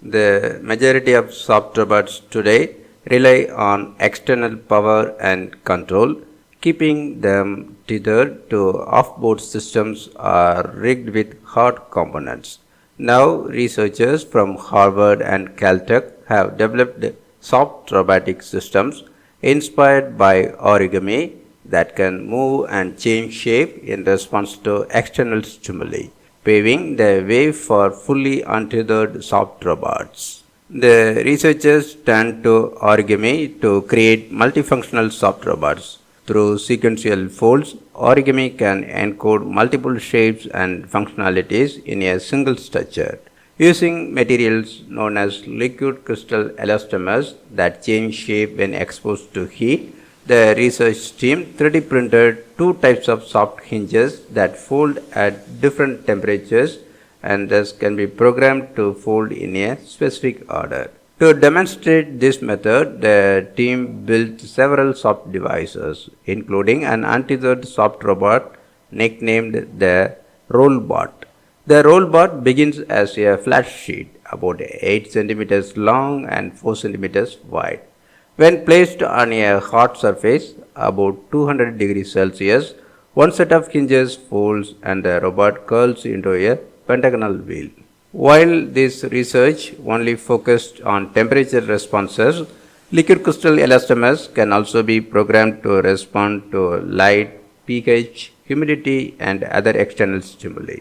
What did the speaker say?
The majority of soft robots today rely on external power and control, keeping them tethered to off-board systems or rigged with hard components. Now, researchers from Harvard and Caltech have developed soft robotic systems inspired by origami that can move and change shape in response to external stimuli, paving the way for fully untethered soft robots. The researchers turned to origami to create multifunctional soft robots. Through sequential folds, origami can encode multiple shapes and functionalities in a single structure. Using materials known as liquid crystal elastomers that change shape when exposed to heat, the research team 3D printed two types of soft hinges that fold at different temperatures and thus can be programmed to fold in a specific order. To demonstrate this method, the team built several soft devices, including an untethered soft robot nicknamed the Rollbot. The Rollbot begins as a flat sheet about 8 centimeters long and 4 centimeters wide. When placed on a hot surface about 200 degrees Celsius, one set of hinges folds and the robot curls into a pentagonal wheel. While this research only focused on temperature responses, liquid crystal elastomers can also be programmed to respond to light, pH, humidity, and other external stimuli.